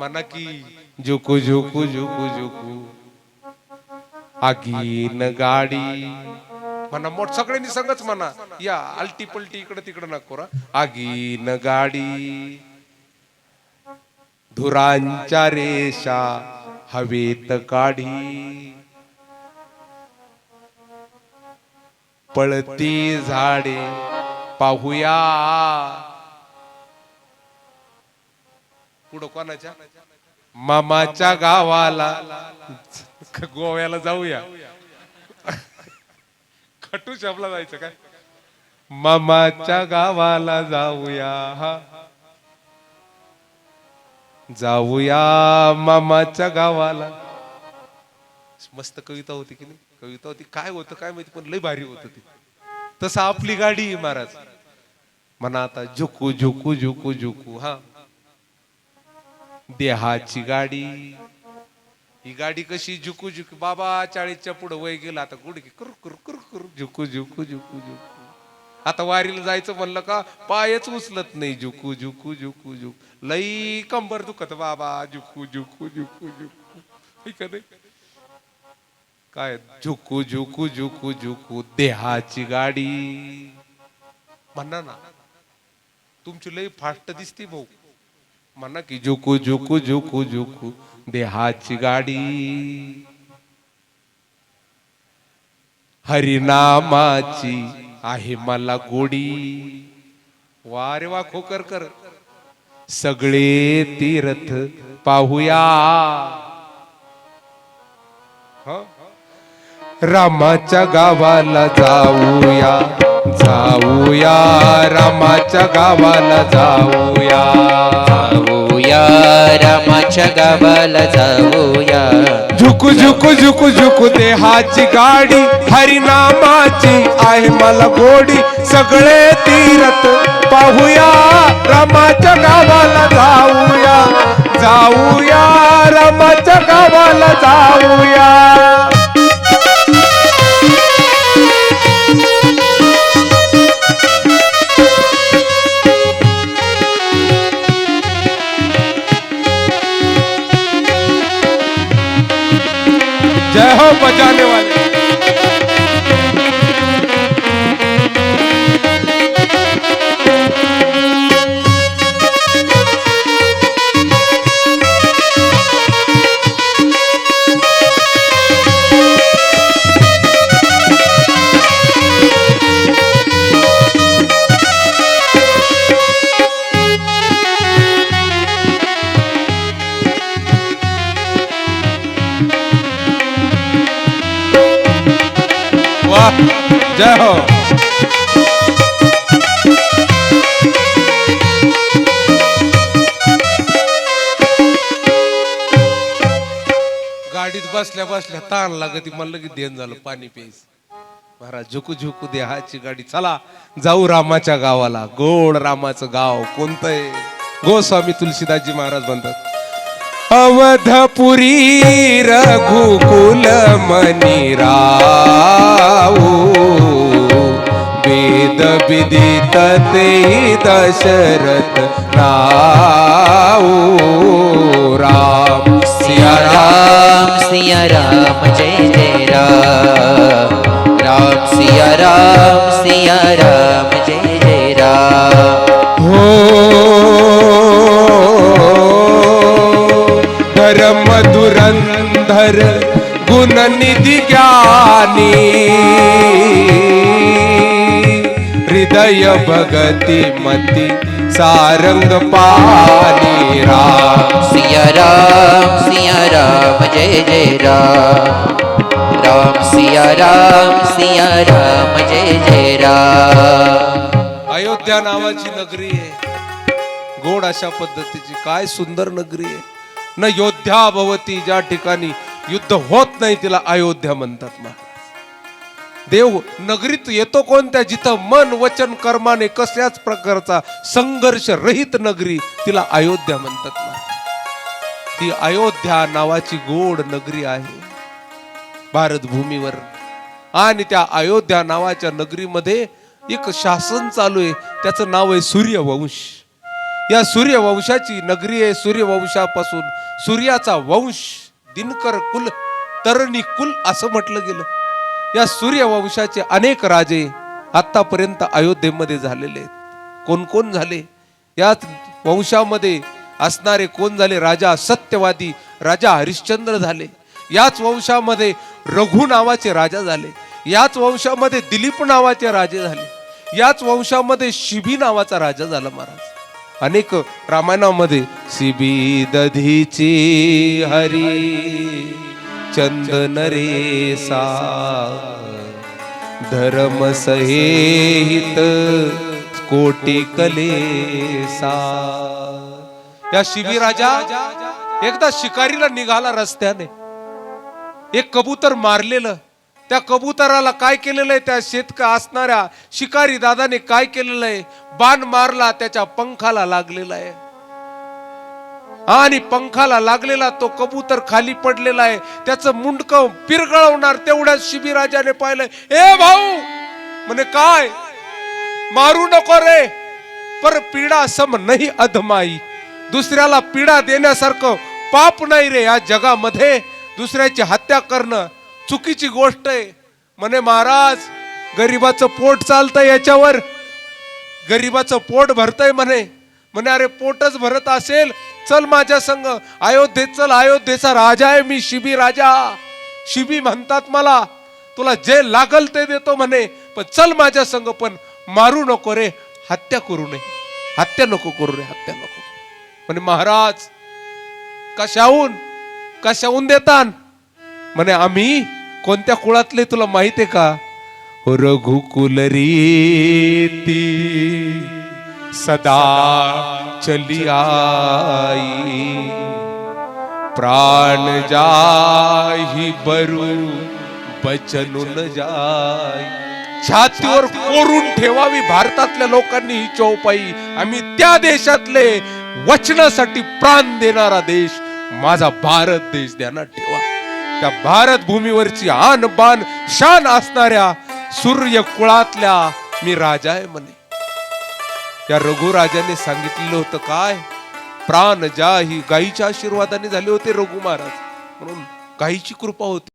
म्हणा की झुकू झुकू झुकू झुकू आगीन गाडी म्हणा मोठ सगळ्यांनी संगच म्हणा या आलटी पलटी इकडे तिकडे नको रा आगीन गाडी धुरांच्या रेषा हवेत काढी पळती झाडे पाहूया पुढं कोणाच्या मामाच्या गावाला गोव्याला जाऊया खटू शबला जायचं काय मामाच्या गावाला जाऊया जाऊया मामाच्या गावाला मस्त कविता होती की नाही कविता होती काय होतं काय माहिती पण लय भारी होत ती तसं आपली गाडी आहे महाराज म्हणा आता झुकू झुकू झुकू झुकू हा देहाची गाडी ही गाडी कशी झुकू झुकू बाबा 40च्या पुढे वय गेला आता गुडघे कुर कुर कुर कुर झुकू झुकू झुकू झुकू आता वारीला जायचं म्हणलं का पायच उचलत नाही झुकू झुकू झुकू झुकू लई कंबर दुखत बाबा झुकू झुकू झुकू झुकू काय झुकू झुकू झुकू झुकू देहाची गाडी म्हणा ना तुमची लई फास्ट दिसती भाऊ म्हणा की झुकू झुकू झुकू झुकू देहाची गाडी हरिनामाची आहे मला गोडी वा रे वा खोकर कर सगळे तीर्थ पाहूया रामाच्या गावाला जाऊया जाऊया रामाच्या गावाला जाऊया जाऊया रामाच्या गावाला जाऊया झुकू झुकू झुकू झुकू देहाची गाडी हरिनामाची आहे मला गोडी सगळे तीर्थ पाहूया रामाच्या गावाला जाऊया जाऊया रामाच्या गावाला जाऊया जय हो बजाने वाले वाह जय हो गाडीत बसल्या बसल्या ताण लागत मला लगेच देण झालं पाणी प्यायचं महाराज झुकू झुकू देहाची गाडी चला जाऊ रामाच्या गावाला गोड रामाचं गाव कोणतं आहे गोस्वामी तुलसीदासजी महाराज म्हणतात अवधपुरी रघुकुल मनी राऊ वेद विदित ते दशरथ नाऊ राम सिया राम जय जय राम राम सिया राम जय जय राम धर्म धुरंधर गुण निधि ज्ञानी हृदय भगति मति सारंग पानी राम सिया राम जय जय राम राम सिया राम जय जय राम अयोध्या नावाची नगरी आहे गोड अशा पद्धतीची काय सुंदर नगरी आहे न योद्धा भवती ज्या ठिकाणी युद्ध होत नाही तिला अयोध्या म्हणतात महाराज देव नगरीत येतो कोणत्या जिथं मन वचन कर्माने कसल्याच प्रकारचा संघर्ष रहित नगरी तिला अयोध्या म्हणतात महाराज ती अयोध्या नावाची गोड नगरी आहे भारत भूमीवर आणि त्या अयोध्या नावाच्या नगरीमध्ये एक शासन चालू आहे त्याचं नाव आहे सूर्यवंश या सूर्यवंशाची नगरी आहे. सूर्यवंशापासून सूर्याचा वंश, दिनकर कुल, तरणी कुल असं म्हटलं गेलं. या सूर्यवंशाचे अनेक राजे आतापर्यंत अयोध्येमध्ये झालेले आहेत. कोण कोण झाले? याच वंशामध्ये असणारे कोण झाले? राजा सत्यवादी राजा हरिश्चंद्र झाले. याच वंशामध्ये रघु नावाचे राजा झाले. याच वंशामध्ये दिलीप नावाचे राजे झाले. याच वंशामध्ये शिबी नावाचा राजा झाला महाराज. अनेक रामायणामध्ये शिबी दधीची हरी चंदन रे सा धर्म सहेहित कोटी कलेसा. या शिबी राजा एकदा शिकारीला निघाला रस्त्याने. एक कबूतर मारलेलं. त्या कबुतराला काय केलेलं आहे? त्या असणाऱ्या शिकारी दादाने काय केलेलं आहे? बाण मारला, त्याच्या पंखाला लागलेला आहे. आणि पंखाला लागलेला तो कबूतर खाली पडलेला आहे. त्याचं मुंडकं पिरगळवणार तेवढ्याच शिबी राजाने पाहिलं. ए भाऊ म्हणे, काय मारू नको रे, पर पीडा सम नाही अधमाई. दुसऱ्याला पीडा देण्यासारखं पाप नाही रे या जगामध्ये. दुसऱ्याची हत्या करणं चुकीची गोष्ट आहे. म्हणे महाराज, गरीबाचं पोट चालतंय याच्यावर, गरीबाचं पोट भरतय म्हणे. म्हणे अरे पोटच भरत असेल, चल माझ्या संग अयोध्येत चल. अयोध्येचा राजा आहे मी, शिबी राजा. शिबी म्हणतात मला, तुला जे लागल ते देतो म्हणे, पण चल माझ्या संग, पण मारू नको रे, हत्या करू नये, हत्या नको करू रे, हत्या नको. म्हणे महाराज कशाहून देतान? म्हणे आम्ही कोणत्या कुळातले तुला माहितीये का? रघुकुल रीती सदा चली आई, प्राण जाही बरू बचनू न जाई. छातीवर कोरून ठेवावी भारतातल्या लोकांनी ही चौपाई. आम्ही त्या देशातले वचनासाठी प्राण देणारा देश माझा भारत देश ध्यानात ठेवा. त्या भारत भूमीवरची आन बान शान असणाऱ्या सूर्य कुळातल्या मी राजा आहे म्हणे. या रघुराजाने सांगितलेलं होतं काय? प्राण जाही. गायीच्या आशीर्वादाने झाले होते रघु महाराज, म्हणून गायीची कृपा होती.